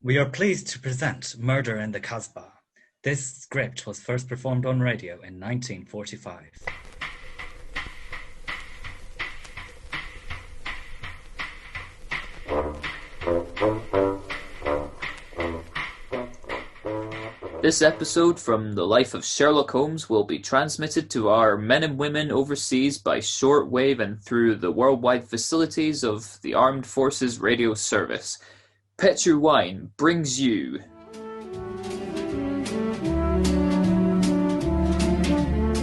We are pleased to present Murder in the Casbah. This script was first performed on radio in 1945. This episode from the life of Sherlock Holmes will be transmitted to our men and women overseas by shortwave and through the worldwide facilities of the Armed Forces Radio Service. Petru Wine brings you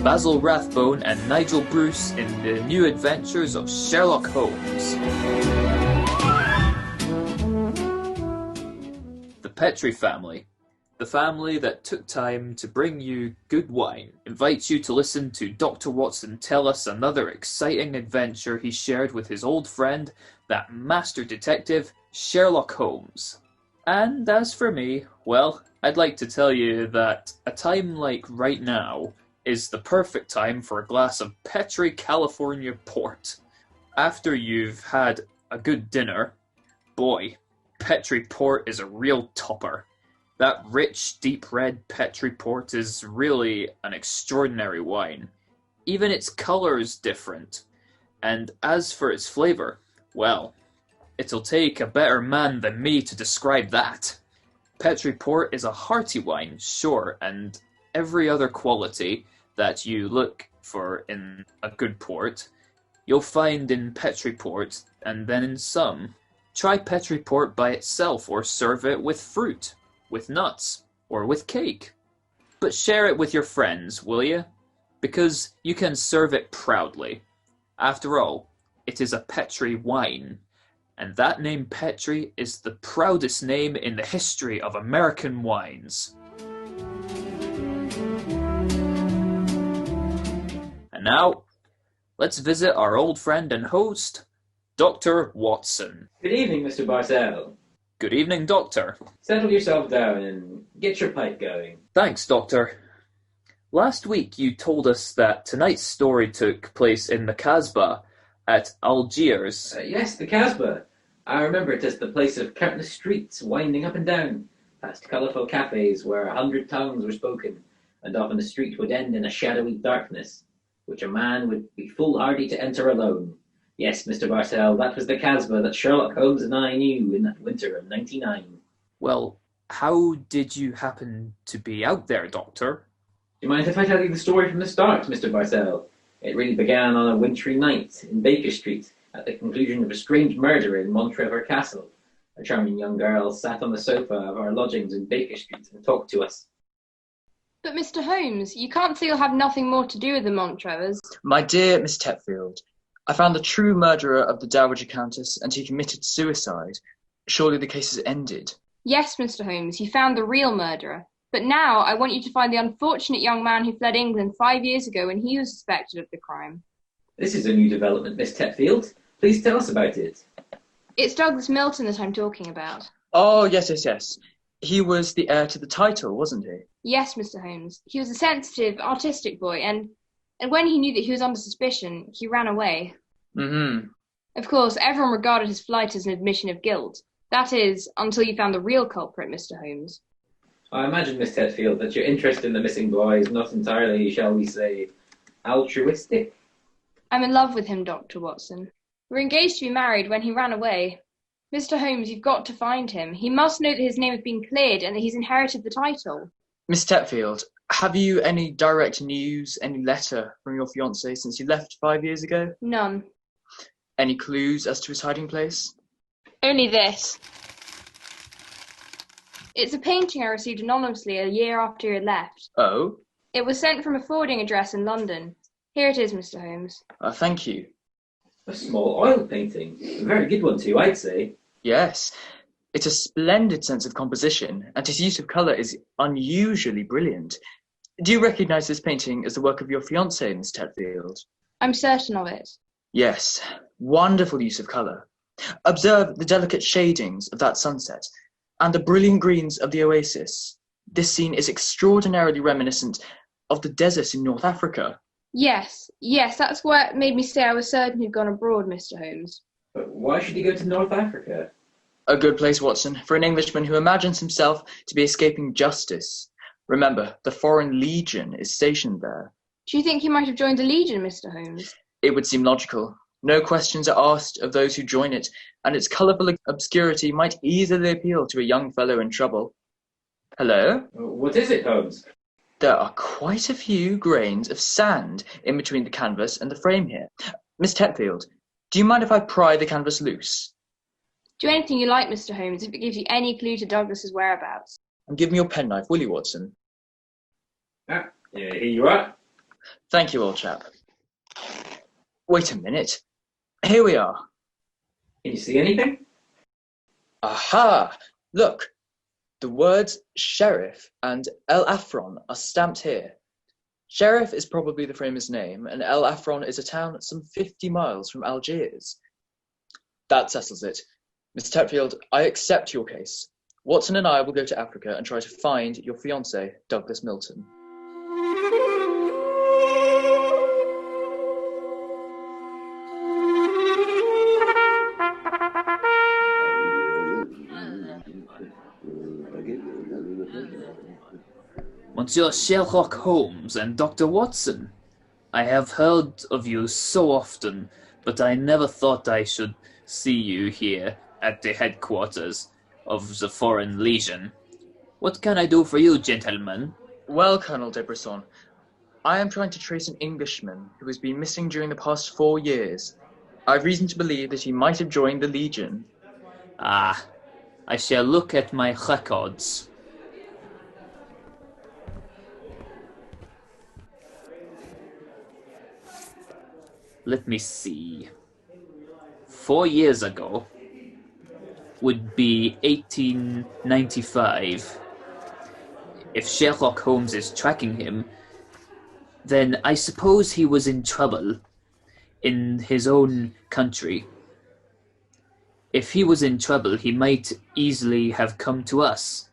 Basil Rathbone and Nigel Bruce in the new adventures of Sherlock Holmes. The Petri family. The family that took time to bring you good wine invites you to listen to Dr. Watson tell us another exciting adventure he shared with his old friend, that master detective, Sherlock Holmes. And as for me, well, I'd like to tell you that a time like right now is the perfect time for a glass of Petri California port. After you've had a good dinner, boy, Petri port is a real topper. That rich, deep red Petri port is really an extraordinary wine. Even its colour is different. And as for its flavour, well, it'll take a better man than me to describe that. Petri port is a hearty wine, sure, and every other quality that you look for in a good port, you'll find in Petri port, and then in some. Try Petri port by itself or serve it with fruit, with nuts, or with cake. But share it with your friends, will you? Because you can serve it proudly. After all, it is a Petri wine, and that name Petri is the proudest name in the history of American wines. And now, let's visit our old friend and host, Dr. Watson. Good evening, Mr. Bartell. Good evening, Doctor. Settle yourself down and get your pipe going. Thanks, Doctor. Last week you told us that tonight's story took place in the Casbah at Algiers. Yes, the Casbah. I remember it as the place of countless streets winding up and down, past colourful cafes where 100 tongues were spoken, and often the street would end in a shadowy darkness, which a man would be foolhardy to enter alone. Yes, Mr. Bartell, that was the Casbah that Sherlock Holmes and I knew in that winter of '99. Well, how did you happen to be out there, Doctor? Do you mind if I tell you the story from the start, Mr. Bartell? It really began on a wintry night in Baker Street, at the conclusion of a strange murder in Montrevor Castle. A charming young girl sat on the sofa of our lodgings in Baker Street and talked to us. But Mr. Holmes, you can't say you'll have nothing more to do with the Montrevors. My dear Miss Tepfield, I found the true murderer of the Dowager Countess, and he committed suicide. Surely the case is ended. Yes, Mr. Holmes, you found the real murderer. But now I want you to find the unfortunate young man who fled England 5 years ago when he was suspected of the crime. This is a new development, Miss Tepfield. Please tell us about it. It's Douglas Milton that I'm talking about. Oh, yes. He was the heir to the title, wasn't he? Yes, Mr. Holmes. He was a sensitive, artistic boy, and when he knew that he was under suspicion, he ran away. Mm-hmm. Of course, everyone regarded his flight as an admission of guilt. That is, until you found the real culprit, Mr. Holmes. I imagine, Miss Tedfield, that your interest in the missing boy is not entirely, shall we say, altruistic? I'm in love with him, Dr. Watson. We're engaged to be married when he ran away. Mr. Holmes, you've got to find him. He must know that his name has been cleared and that he's inherited the title. Miss Tepfield, have you any direct news, any letter from your fiancé since you left 5 years ago? None. Any clues as to his hiding place? Only this. It's a painting I received anonymously a year after he had left. Oh? It was sent from a forwarding address in London. Here it is, Mr. Holmes. Thank you. A small oil painting. A very good one too, I'd say. Yes. It's a splendid sense of composition, and his use of colour is unusually brilliant. Do you recognise this painting as the work of your fiancé, Miss Tedfield? I'm certain of it. Yes. Wonderful use of colour. Observe the delicate shadings of that sunset, and the brilliant greens of the oasis. This scene is extraordinarily reminiscent of the desert in North Africa. Yes, that's what made me say I was certain he'd gone abroad, Mr. Holmes. But why should he go to North Africa? A good place, Watson, for an Englishman who imagines himself to be escaping justice. Remember, the Foreign Legion is stationed there. Do you think he might have joined the Legion, Mr. Holmes? It would seem logical. No questions are asked of those who join it, and its colourful obscurity might easily appeal to a young fellow in trouble. Hello? What is it, Holmes? There are quite a few grains of sand in between the canvas and the frame here. Miss Tetfield, do you mind if I pry the canvas loose? Do anything you like, Mr. Holmes, if it gives you any clue to Douglas's whereabouts. And give me your penknife, will you, Watson? Yeah, here you are. Thank you, old chap. Wait a minute. Here we are. Can you see anything? Aha! Look, the words Sheriff and El Afron are stamped here. Sheriff is probably the framer's name, and El Afron is a town some 50 miles from Algiers. That settles it. Miss Tetfield, I accept your case. Watson and I will go to Africa and try to find your fiancé, Douglas Milton. Monsieur Sherlock Holmes and Dr. Watson, I have heard of you so often, but I never thought I should see you here at the headquarters of the Foreign Legion. What can I do for you, gentlemen? Well, Colonel de Brisson, I am trying to trace an Englishman who has been missing during the past 4 years. I have reason to believe that he might have joined the Legion. Ah, I shall look at my records. Let me see. 4 years ago would be 1895. If Sherlock Holmes is tracking him, then I suppose he was in trouble in his own country. If he was in trouble, he might easily have come to us.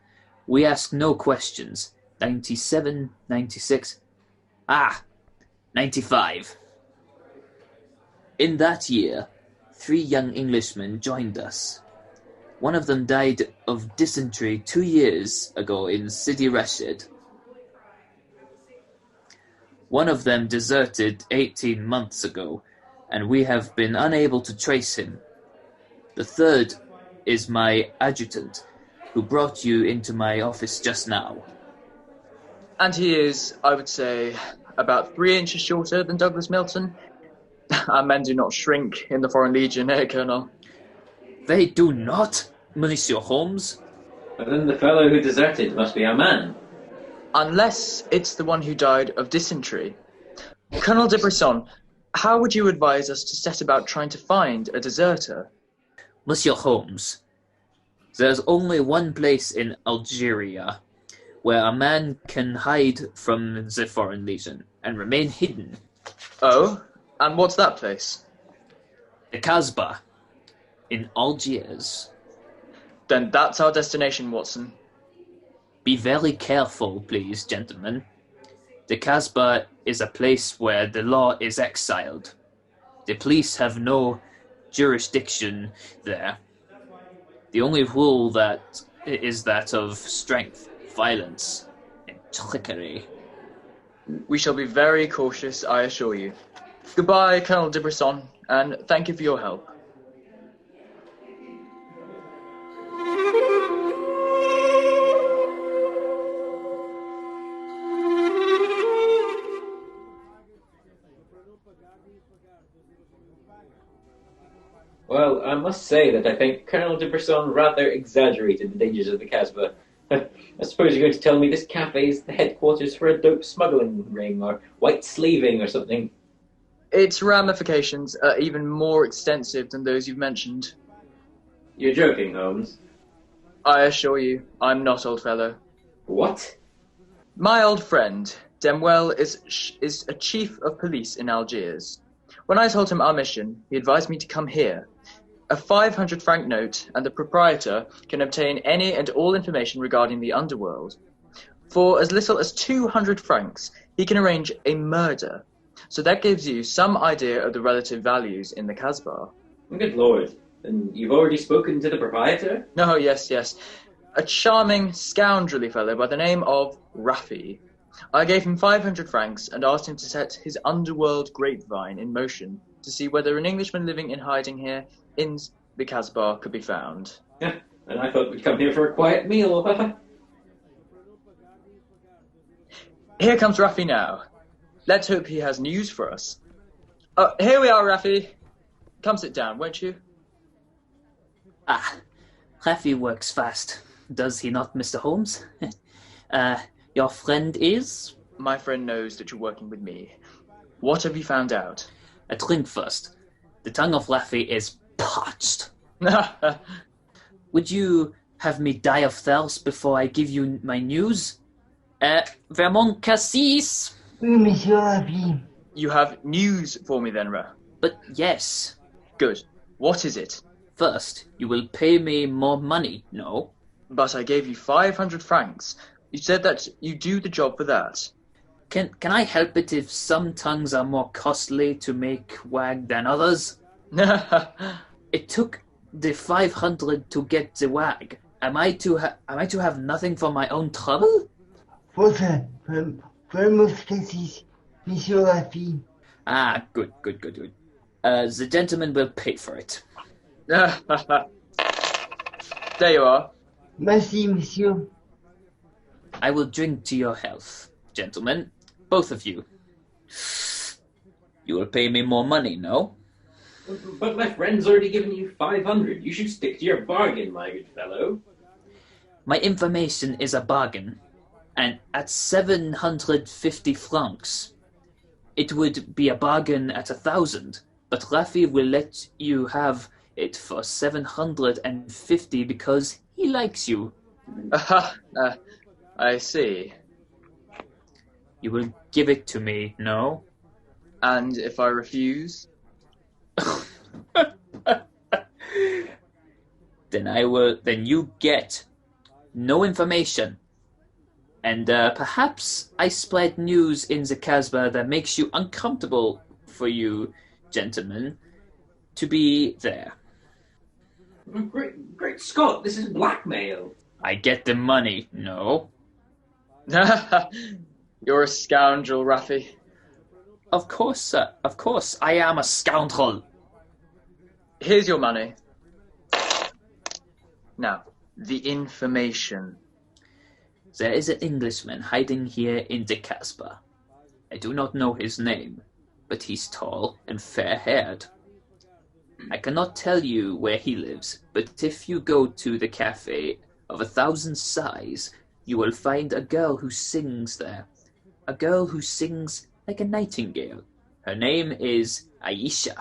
We ask no questions. 97, 96. 95. In that year, 3 young Englishmen joined us. One of them died of dysentery 2 years ago in Sidi Rashid. One of them deserted 18 months ago, and we have been unable to trace him. The third is my adjutant, who brought you into my office just now. And he is, I would say, about 3 inches shorter than Douglas Milton. Our men do not shrink in the Foreign Legion, eh, Colonel? They do not, Monsieur Holmes. But then the fellow who deserted must be our man. Unless it's the one who died of dysentery. Colonel de Brisson, how would you advise us to set about trying to find a deserter? Monsieur Holmes, there's only one place in Algeria where a man can hide from the Foreign Legion and remain hidden. Oh? And what's that place? The Casbah, in Algiers. Then that's our destination, Watson. Be very careful, please, gentlemen. The Casbah is a place where the law is exiled. The police have no jurisdiction there. The only rule that is that of strength, violence, and trickery. We shall be very cautious, I assure you. Goodbye, Colonel de Brisson, and thank you for your help. Well, I must say that I think Colonel de Brisson rather exaggerated the dangers of the Casbah. I suppose you're going to tell me this cafe is the headquarters for a dope smuggling ring, or white slaving, or something. Its ramifications are even more extensive than those you've mentioned. You're joking, Holmes. I assure you, I'm not, old fellow. What? My old friend, Demwell, is a chief of police in Algiers. When I told him our mission, he advised me to come here. A 500-franc note, and the proprietor can obtain any and all information regarding the underworld. For as little as 200 francs, he can arrange a murder. So that gives you some idea of the relative values in the Casbah. Good lord. And you've already spoken to the proprietor? No, yes. A charming, scoundrelly fellow by the name of Raffi. I gave him 500 francs and asked him to set his underworld grapevine in motion to see whether an Englishman living in hiding here in the Casbah could be found. Yeah, and I thought we'd come here for a quiet meal. Here comes Raffi now. Let's hope he has news for us. Here we are, Raffi. Come sit down, won't you? Ah, Raffi works fast. Does he not, Mr. Holmes? Your friend is? My friend knows that you're working with me. What have you found out? A drink first. The tongue of Raffi is parched. Would you have me die of thirst before I give you my news? Vermont Cassis? Oui, Monsieur Raffi. You have news for me then, Ra? But yes. Good. What is it? First, you will pay me more money, no? But I gave you 500 francs. You said that you do the job for that. Can I help it if some tongues are more costly to make wag than others? It took the 500 to get the wag. Am I to have nothing for my own trouble? Votre Vermont Cassis, Monsieur Raffi. Ah, good. The gentleman will pay for it. There you are. Merci, Monsieur. I will drink to your health, gentlemen. Both of you. You will pay me more money, no? But my friend's already given you 500. You should stick to your bargain, my good fellow. My information is a bargain, and at 750 francs. It would be a bargain at 1,000, but Raffi will let you have it for 750 because he likes you. I see. You will give it to me, no? And if I refuse? Then you get no information. And perhaps I spread news in the Casbah that makes you uncomfortable for you, gentlemen, to be there. Great Scott, this is blackmail. I get the money, no? You're a scoundrel, Raffi. Of course, sir. Of course, I am a scoundrel. Here's your money. Now, the information. There is an Englishman hiding here in the Casbah. I do not know his name, but he's tall and fair-haired. I cannot tell you where he lives, but if you go to the cafe of 1,000 sighs, you will find a girl who sings there. A girl who sings like a nightingale. Her name is Aisha,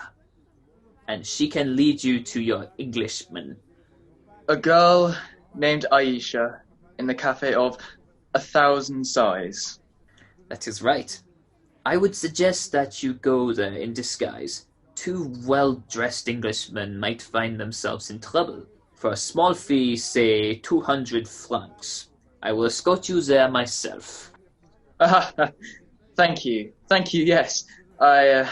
and she can lead you to your Englishman. A girl named Aisha in the cafe of 1,000 sighs. That is right. I would suggest that you go there in disguise. 2 well-dressed Englishmen might find themselves in trouble. For a small fee, say 200 francs. I will escort you there myself. Thank you, yes. I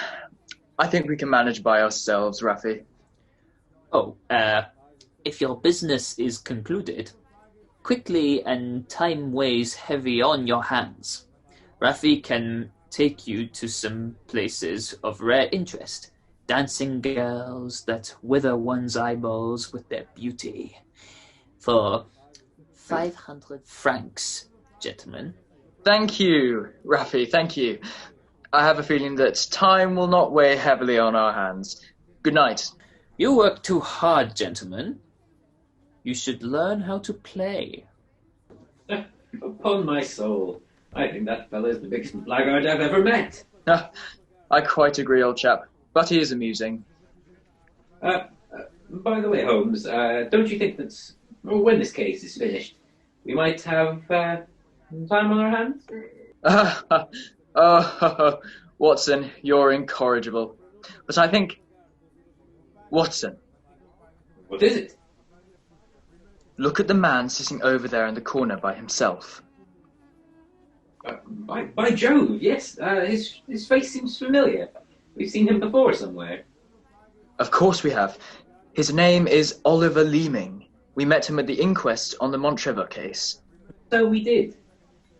think we can manage by ourselves, Raffi. Oh, if your business is concluded, quickly and time weighs heavy on your hands. Raffi can take you to some places of rare interest. Dancing girls that wither one's eyeballs with their beauty. For 500 francs, gentlemen. Thank you, Raffi, thank you. I have a feeling that time will not weigh heavily on our hands. Good night. You work too hard, gentlemen. You should learn how to play. Upon my soul, I think that fellow's the biggest blackguard I've ever met. I quite agree, old chap, but he is amusing. By the way, Holmes, don't you think that when this case is finished, we might have time on our hands? Oh, Watson, you're incorrigible. But I think... Watson. What is it? Look at the man sitting over there in the corner by himself. By Jove, yes. His face seems familiar. We've seen him before somewhere. Of course we have. His name is Oliver Leeming. We met him at the inquest on the Montrevor case. So we did.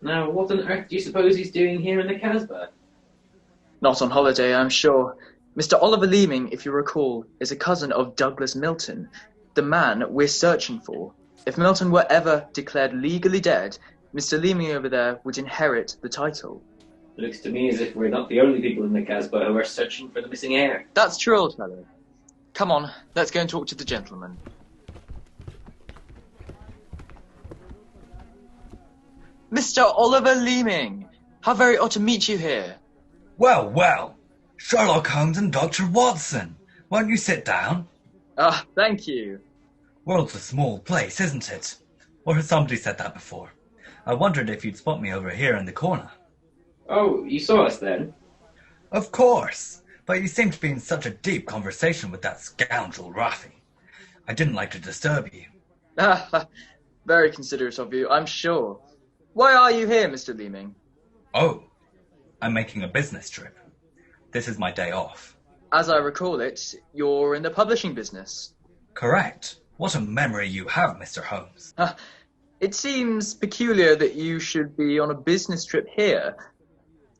Now, what on earth do you suppose he's doing here in the Casbah? Not on holiday, I'm sure. Mr. Oliver Leeming, if you recall, is a cousin of Douglas Milton, the man we're searching for. If Milton were ever declared legally dead, Mr. Leeming over there would inherit the title. Looks to me as if we're not the only people in the Casbah who are searching for the missing heir. That's true, old fellow. Come on, let's go and talk to the gentleman. Mr. Oliver Leeming! How very odd to meet you here. Well, well, Sherlock Holmes and Dr. Watson. Won't you sit down? Ah, thank you. World's a small place, isn't it? Or has somebody said that before? I wondered if you'd spot me over here in the corner. Oh, you saw us then? Of course, but you seem to be in such a deep conversation with that scoundrel Rafi. I didn't like to disturb you. Ah, very considerate of you, I'm sure. Why are you here, Mr. Leeming? Oh, I'm making a business trip. This is my day off. As I recall it, you're in the publishing business. Correct. What a memory you have, Mr. Holmes. It seems peculiar that you should be on a business trip here.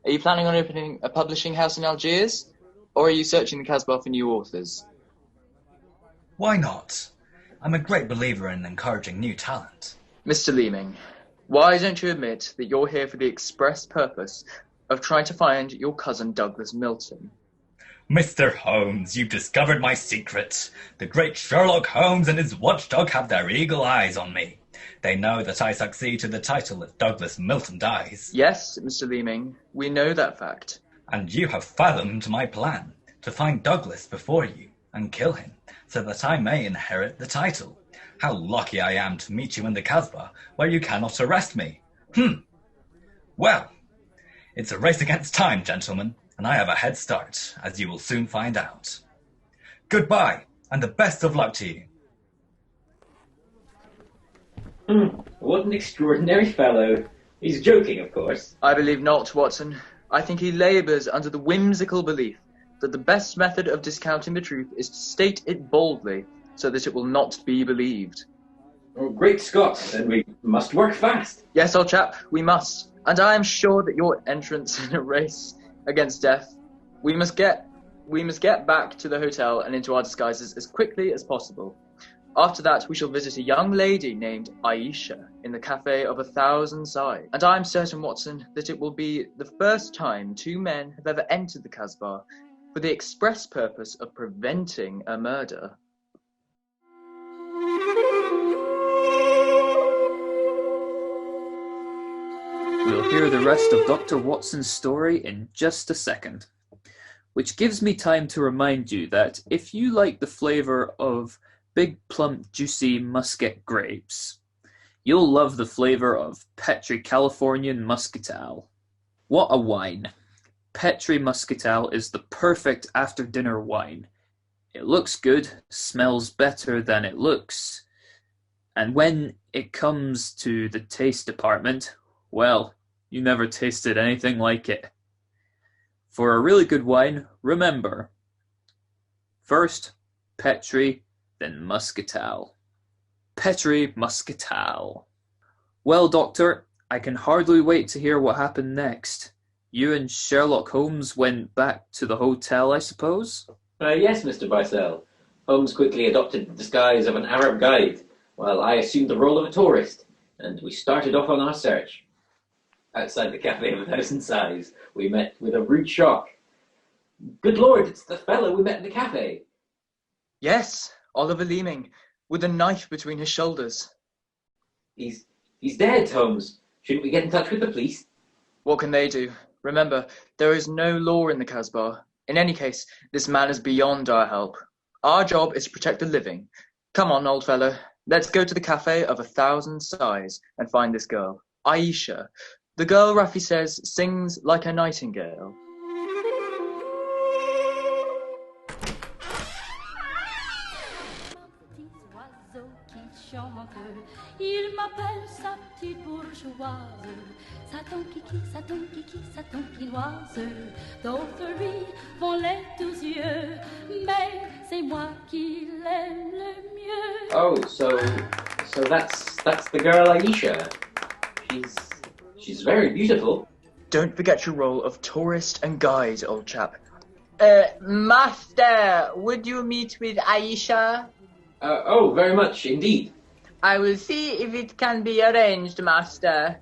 Are you planning on opening a publishing house in Algiers? Or are you searching the Casbah for new authors? Why not? I'm a great believer in encouraging new talent. Mr. Leeming, why don't you admit that you're here for the express purpose of trying to find your cousin Douglas Milton? Mr. Holmes, you've discovered my secret. The great Sherlock Holmes and his watchdog have their eagle eyes on me. They know that I succeed to the title if Douglas Milton dies. Yes, Mr. Leeming, we know that fact. And you have fathomed my plan, to find Douglas before you and kill him, so that I may inherit the title. How lucky I am to meet you in the Casbah, where you cannot arrest me. Well, it's a race against time, gentlemen, and I have a head start, as you will soon find out. Goodbye, and the best of luck to you. What an extraordinary fellow. He's joking, of course. I believe not, Watson. I think he labours under the whimsical belief that the best method of discounting the truth is to state it boldly, so that it will not be believed. Oh, great Scott, then we must work fast. Yes, old chap, we must. And I am sure that your entrance in a race against death, we must get back to the hotel and into our disguises as quickly as possible. After that, we shall visit a young lady named Aisha in the Cafe of 1,000 Sighs. And I am certain, Watson, that it will be the first time two men have ever entered the Casbah for the express purpose of preventing a murder. We'll hear the rest of Dr. Watson's story in just a second, which gives me time to remind you that if you like the flavour of big, plump, juicy Muscat grapes, you'll love the flavour of Petri Californian Muscatel. What a wine! Petri Muscatel is the perfect after-dinner wine. It looks good, smells better than it looks, and when it comes to the taste department, well, you never tasted anything like it. For a really good wine, remember, first Petri, then Muscatel. Petri Muscatel. Well, Doctor, I can hardly wait to hear what happened next. You and Sherlock Holmes went back to the hotel, I suppose? Yes, Mr. Bicel. Holmes quickly adopted the disguise of an Arab guide, while I assumed the role of a tourist, and we started off on our search. Outside the Cafe of 1,000 Sighs, we met with a rude shock. Good Lord, it's the fellow we met in the cafe. Yes, Oliver Leeming, with a knife between his shoulders. He's dead, Holmes. Shouldn't we get in touch with the police? What can they do? Remember, there is no law in the Casbah. In any case, this man is beyond our help. Our job is to protect the living. Come on, old fellow. Let's go to the Cafe of 1,000 Sighs and find this girl, Aisha. The girl, Rafi says, sings like a nightingale. Il m'appelle sa petite bourgeoise. Sa tonkinoise. D'autres lui font les doux yeux, mais c'est moi qui l'aime le mieux. Oh, so that's the girl Aisha. She's very beautiful. Don't forget your role of tourist and guide, old chap. Master, would you meet with Aisha? Oh, very much indeed. I will see if it can be arranged, Master.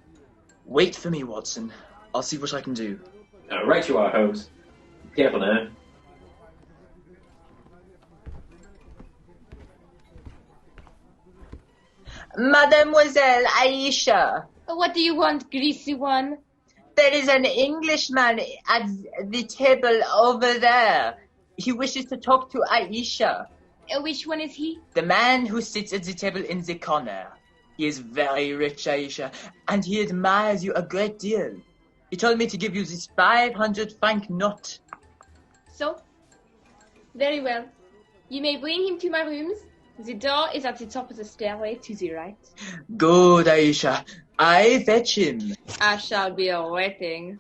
Wait for me, Watson. I'll see what I can do. Right you are, Holmes. Careful now. Mademoiselle Aisha, What do you want, greasy one? there is an Englishman at the table over there. He wishes to talk to Aisha. Which one is he? The man who sits at the table in the corner. He is very rich, Aisha, and he admires you a great deal. He told me to give you this 500 franc note. So? Very well. You may bring him to my rooms. The door is at the top of the stairway to the right. Good, Aisha. I fetch him. I shall be awaiting.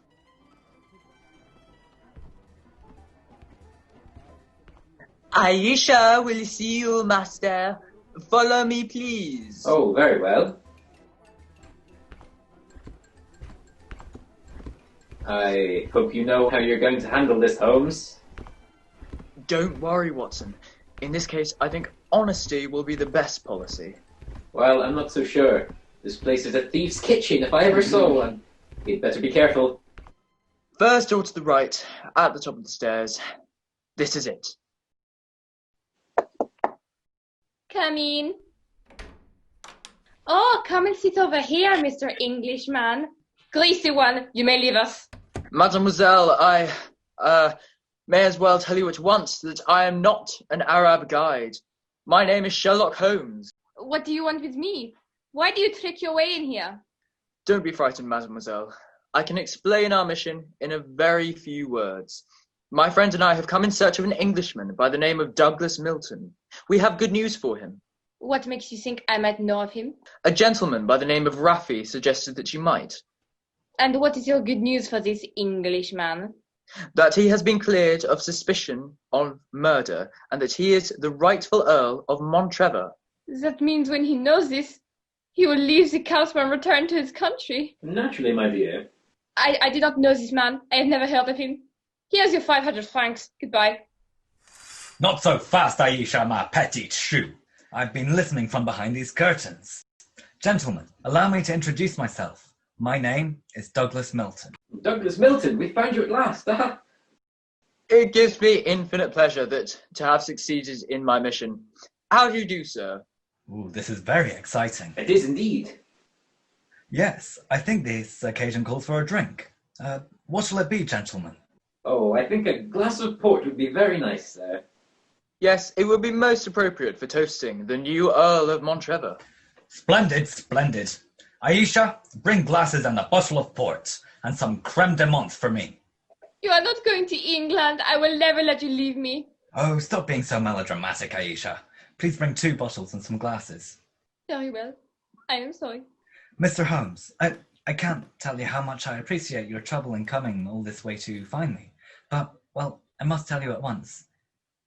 Aisha will see you, master. Follow me, please. Oh, very well. I hope you know how you're going to handle this, Holmes. Don't worry, Watson. In this case, I think honesty will be the best policy. Well, I'm not so sure. This place is a thief's kitchen if I ever saw one. You'd better be careful. First door to the right, at the top of the stairs. This is it. Come in. Oh, come and sit over here, Mr. Englishman. Greasy one, you may leave us. Mademoiselle, I may as well tell you at once that I am not an Arab guide. My name is Sherlock Holmes. What do you want with me? Why do you trick your way in here? Don't be frightened, mademoiselle. I can explain our mission in a very few words. My friend and I have come in search of an Englishman by the name of Douglas Milton. We have good news for him. What makes you think I might know of him? A gentleman by the name of Raffi suggested that you might. And what is your good news for this Englishman? That he has been cleared of suspicion of murder, and that he is the rightful Earl of Montrevor. That means when he knows this, he will leave the Casbah and return to his country. Naturally, my dear. I did not know this man. I have never heard of him. Here's your 500 francs. Goodbye. Not so fast, Aisha, my petite chou. I've been listening from behind these curtains. Gentlemen, allow me to introduce myself. My name is Douglas Milton. Douglas Milton, we found you at last. It gives me infinite pleasure to have succeeded in my mission. How do you do, sir? Ooh, this is very exciting. It is indeed. Yes, I think this occasion calls for a drink. What shall it be, gentlemen? Oh, I think a glass of port would be very nice, sir. Yes, it would be most appropriate for toasting the new Earl of Montrevor. Splendid, splendid. Aisha, bring glasses and a bottle of port, and some creme de menthe for me. You are not going to England. I will never let you leave me. Oh, stop being so melodramatic, Aisha. Please bring 2 bottles and some glasses. Very well. I am sorry. Mr. Holmes, I can't tell you how much I appreciate your trouble in coming all this way to find me. But, well, I must tell you at once.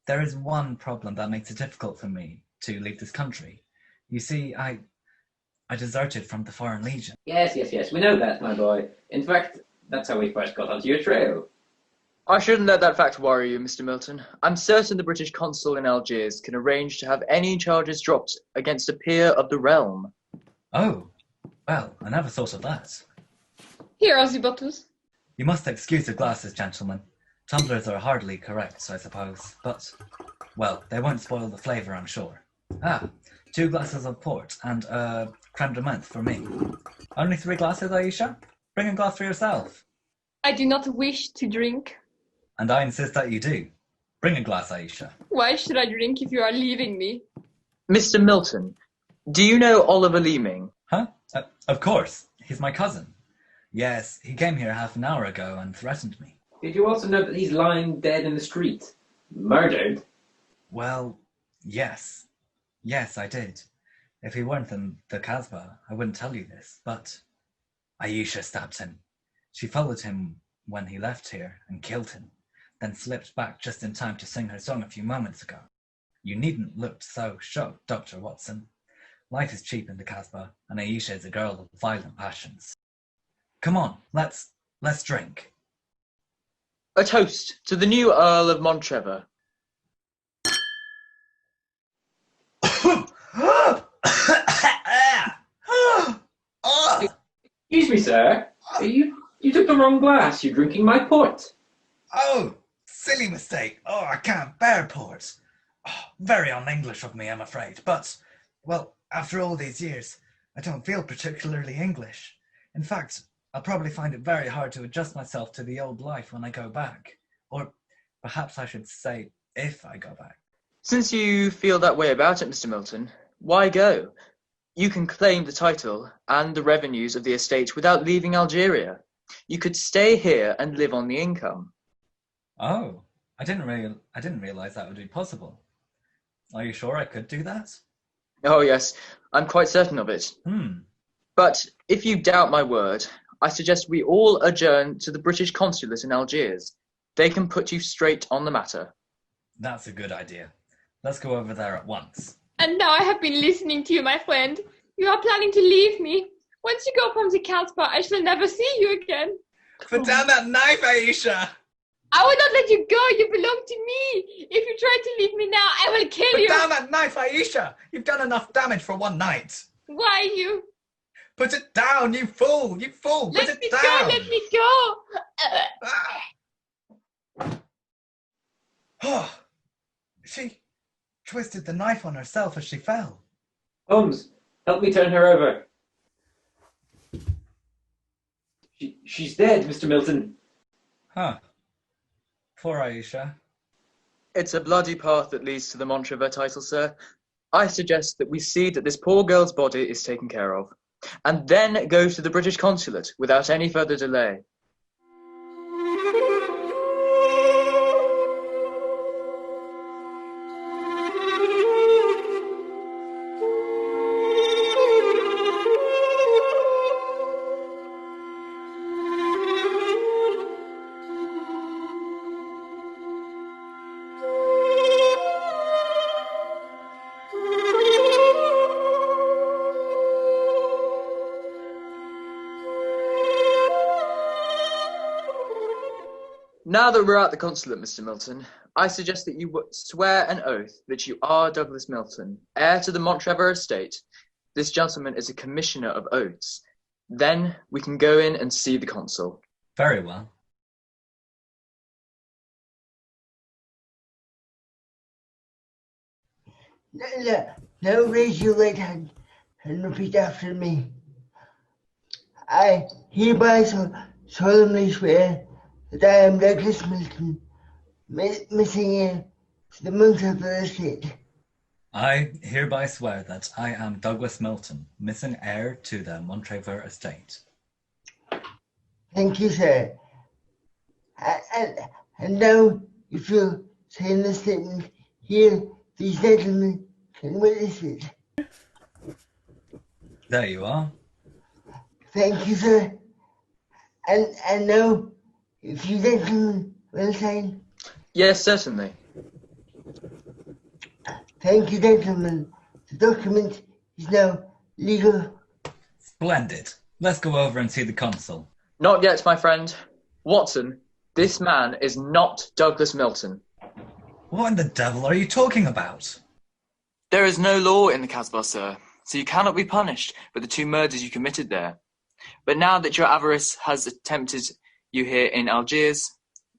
There is one problem that makes it difficult for me to leave this country. You see, I deserted from the Foreign Legion. Yes, we know that, my boy. In fact, that's how we first got onto your trail. I shouldn't let that fact worry you, Mr. Milton. I'm certain the British consul in Algiers can arrange to have any charges dropped against a peer of the realm. Oh, well, I never thought of that. Here are the bottles. You must excuse the glasses, gentlemen. Tumblers are hardly correct, I suppose, but, well, they won't spoil the flavour, I'm sure. 2 glasses of port and creme de menthe for me. Only 3 glasses, Aisha? Bring a glass for yourself. I do not wish to drink. And I insist that you do. Bring a glass, Aisha. Why should I drink if you are leaving me? Mr. Milton, do you know Oliver Leeming? Huh? Of course. He's my cousin. Yes, he came here half an hour ago and threatened me. Did you also know that he's lying dead in the street? Murdered? Well, yes. Yes, I did. If he weren't in the Casbah, I wouldn't tell you this, but Aisha stabbed him. She followed him when he left here and killed him, then slipped back just in time to sing her song a few moments ago. You needn't look so shocked, Dr. Watson. Life is cheap in the Casbah, and Aisha is a girl of violent passions. Come on, let's drink. A toast to the new Earl of Montrevor. Excuse me, sir. You took the wrong glass. You're drinking my port. Oh, silly mistake. Oh, I can't bear port. Oh, very un-English of me, I'm afraid. But, well, after all these years, I don't feel particularly English. In fact, I'll probably find it very hard to adjust myself to the old life when I go back. Or perhaps I should say, if I go back. Since you feel that way about it, Mr. Milton, why go? You can claim the title and the revenues of the estate without leaving Algeria. You could stay here and live on the income. Oh, I didn't realize that would be possible. Are you sure I could do that? Oh, yes, I'm quite certain of it. But if you doubt my word, I suggest we all adjourn to the British consulate in Algiers. They can put you straight on the matter. That's a good idea. Let's go over there at once. And now I have been listening to you, my friend. You are planning to leave me. Once you go from the Casbah, I shall never see you again. Put down that knife, Aisha! I will not let you go. You belong to me. If you try to leave me now, I will kill you. Put down that knife, Aisha! You've done enough damage for one night. Why you? Put it down, you fool! You fool! Put it down! Let me go! Oh, she twisted the knife on herself as she fell. Holmes, help me turn her over. She's dead, Mr. Milton. Huh. Poor Aisha. It's a bloody path that leads to the Montrevor title, sir. I suggest that we see that this poor girl's body is taken care of, and then go to the British consulate without any further delay. Now that we're at the consulate, Mr. Milton, I suggest that you swear an oath that you are Douglas Milton, heir to the Montrevor estate. This gentleman is a commissioner of oaths. Then we can go in and see the consul. Very well. Now raise your right hand and repeat after me. I hereby solemnly swear that I am Douglas Milton, missing heir to the Montrevor estate. I hereby swear that I am Douglas Milton, missing heir to the Montrevor estate. Thank you, sir. And now, if you'll sign the statement here, these gentlemen can witness it. There you are. Thank you, sir. And now, if you gentlemen will sign. Yes, certainly. Thank you, gentlemen. The document is now legal. Splendid. Let's go over and see the consul. Not yet, my friend. Watson, this man is not Douglas Milton. What in the devil are you talking about? There is no law in the Casbah, sir, so you cannot be punished for the 2 murders you committed there. But now that your avarice has tempted you here in Algiers,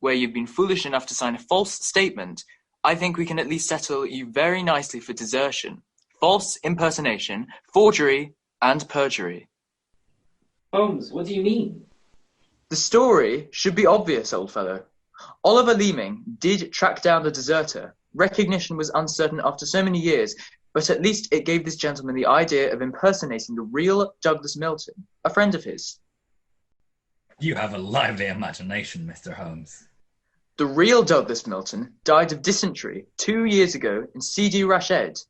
where you've been foolish enough to sign a false statement, I think we can at least settle you very nicely for desertion, false impersonation, forgery, and perjury. Holmes, what do you mean? The story should be obvious, old fellow. Oliver Leeming did track down the deserter. Recognition was uncertain after so many years, but at least it gave this gentleman the idea of impersonating the real Douglas Milton, a friend of his. You have a lively imagination, Mr. Holmes. The real Douglas Milton died of dysentery 2 years ago in Sidi Rashed.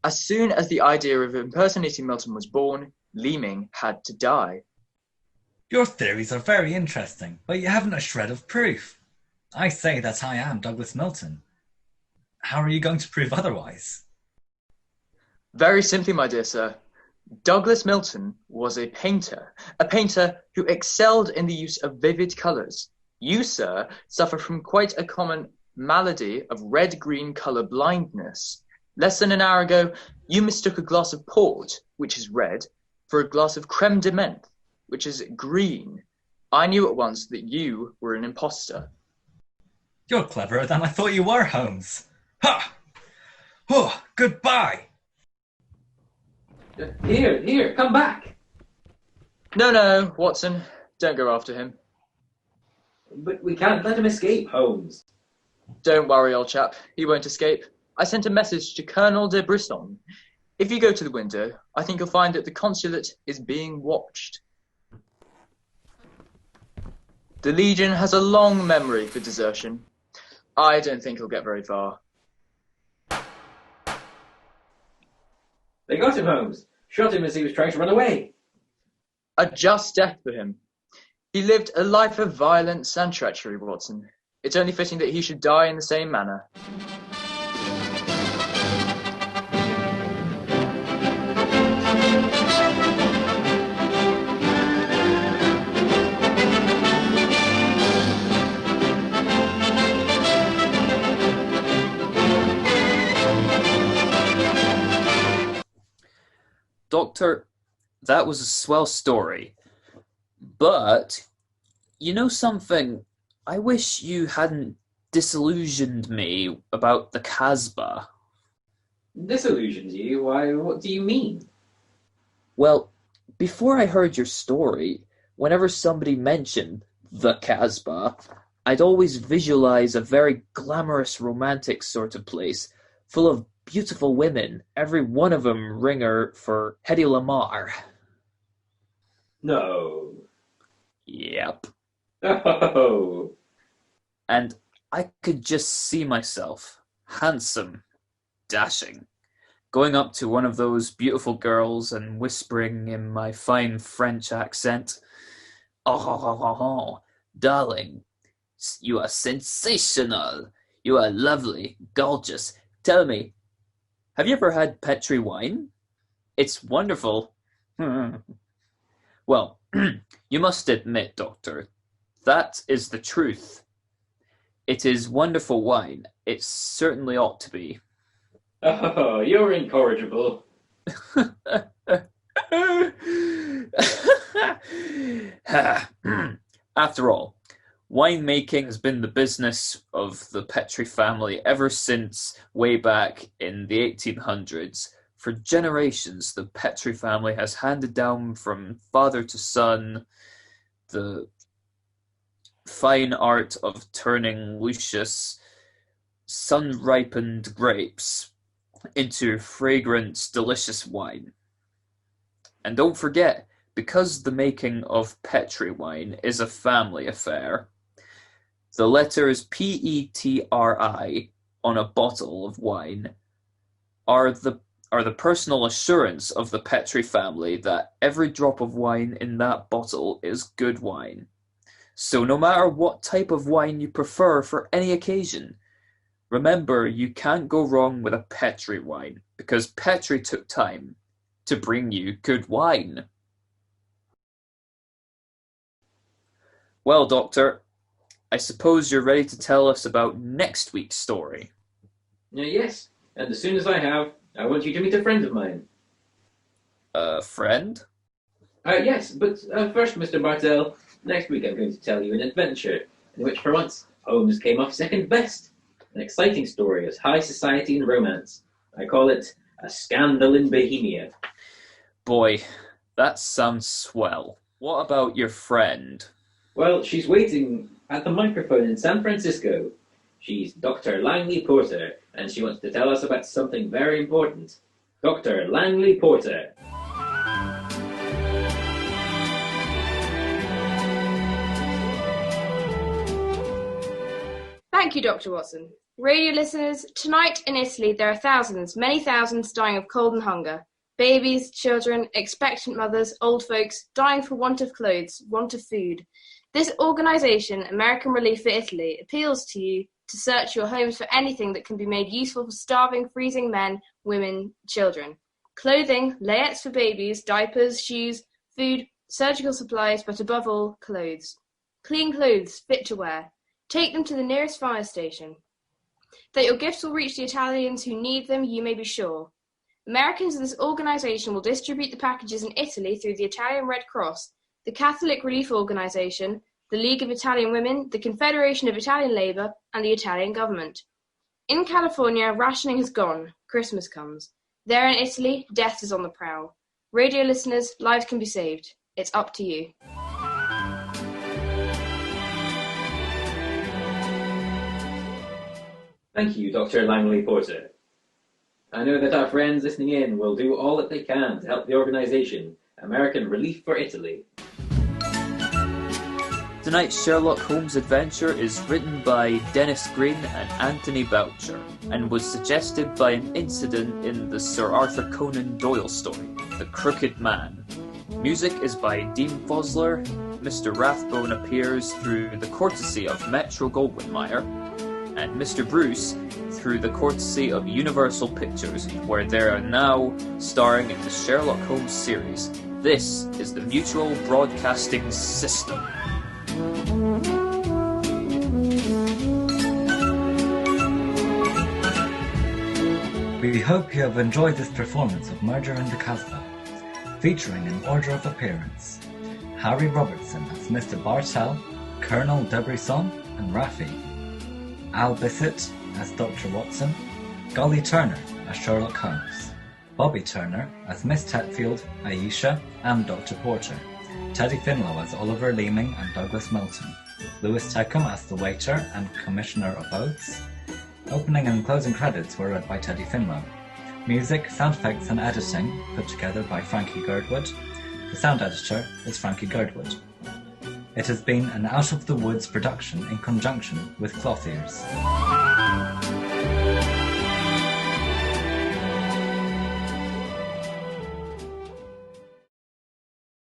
As soon as the idea of impersonating Milton was born, Leeming had to die. Your theories are very interesting, but you haven't a shred of proof. I say that I am Douglas Milton. How are you going to prove otherwise? Very simply, my dear sir. Douglas Milton was a painter who excelled in the use of vivid colours. You, sir, suffer from quite a common malady of red-green colour blindness. Less than an hour ago, you mistook a glass of port, which is red, for a glass of creme de menthe, which is green. I knew at once that you were an impostor. You're cleverer than I thought you were, Holmes. Ha! Oh, goodbye! Here, come back! No, Watson, don't go after him. But we can't let him escape, Holmes. Don't worry, old chap, he won't escape. I sent a message to Colonel de Brisson. If you go to the window, I think you'll find that the consulate is being watched. The Legion has a long memory for desertion. I don't think he'll get very far. They got him, Holmes. Shot him as he was trying to run away. A just death for him. He lived a life of violence and treachery, Watson. It's only fitting that he should die in the same manner. Doctor, that was a swell story. But, you know something? I wish you hadn't disillusioned me about the Casbah. Disillusioned you? Why, what do you mean? Well, before I heard your story, whenever somebody mentioned the Casbah, I'd always visualize a very glamorous romantic sort of place, full of beautiful women, every one of them ringer for Hedy Lamarr. No. Yep. Oh. And I could just see myself, handsome, dashing, going up to one of those beautiful girls and whispering in my fine French accent, "Oh, darling, you are sensational. You are lovely, gorgeous. Tell me, have you ever had Petri wine? It's wonderful." Well, you must admit, Doctor, that is the truth. It is wonderful wine. It certainly ought to be. Oh, you're incorrigible. After all, winemaking has been the business of the Petri family ever since way back in the 1800s. For generations, the Petri family has handed down from father to son the fine art of turning luscious, sun-ripened grapes into fragrant, delicious wine. And don't forget, because the making of Petri wine is a family affair, the letters P-E-T-R-I on a bottle of wine are the personal assurance of the Petri family that every drop of wine in that bottle is good wine. So no matter what type of wine you prefer for any occasion, remember you can't go wrong with a Petri wine, because Petri took time to bring you good wine. Well, Doctor, I suppose you're ready to tell us about next week's story. Yes, and as soon as I have, I want you to meet a friend of mine. A friend? Yes, but first, Mr. Bartell, next week I'm going to tell you an adventure in which, for once, Holmes came off second best. An exciting story of high society and romance. I call it A Scandal in Bohemia. Boy, that sounds swell. What about your friend? Well, she's waiting at the microphone in San Francisco. She's Dr. Langley Porter, and she wants to tell us about something very important. Dr. Langley Porter. Thank you, Dr. Watson. Radio listeners, tonight in Italy there are thousands, many thousands dying of cold and hunger. Babies, children, expectant mothers, old folks, dying for want of clothes, want of food. This organisation, American Relief for Italy, appeals to you to search your homes for anything that can be made useful for starving, freezing men, women, children. Clothing, layettes for babies, diapers, shoes, food, surgical supplies, but above all, clothes. Clean clothes, fit to wear. Take them to the nearest fire station. That your gifts will reach the Italians who need them, you may be sure. Americans of this organisation will distribute the packages in Italy through the Italian Red Cross, the Catholic Relief Organisation, the League of Italian Women, the Confederation of Italian Labour, and the Italian government. In California, rationing has gone. Christmas comes. There in Italy, death is on the prowl. Radio listeners, lives can be saved. It's up to you. Thank you, Dr. Langley Porter. I know that our friends listening in will do all that they can to help the organisation, American Relief for Italy. Tonight's Sherlock Holmes adventure is written by Dennis Green and Anthony Boucher, and was suggested by an incident in the Sir Arthur Conan Doyle story, The Crooked Man. Music is by Dean Fosler. Mr. Rathbone appears through the courtesy of Metro-Goldwyn-Mayer, and Mr. Bruce through the courtesy of Universal Pictures, where they are now starring in the Sherlock Holmes series. This is the Mutual Broadcasting System. We hope you have enjoyed this performance of Murder in the Casbah, featuring in order of appearance Harry Robertson as Mr. Bartell, Colonel Debrisson and Raffi, Al Bissett as Dr. Watson, Golly Turner as Sherlock Holmes, Bobby Turner as Miss Tetfield, Aisha and Dr. Porter, Teddy Finlow as Oliver Leeming and Douglas Milton, Lewis Teckham as the waiter and Commissioner of Oaths. Opening and closing credits were read by Teddy Finlow. Music, sound effects and editing put together by Frankie Girdwood. The sound editor is Frankie Girdwood. It has been an Out of the Woods production in conjunction with Cloth Ears.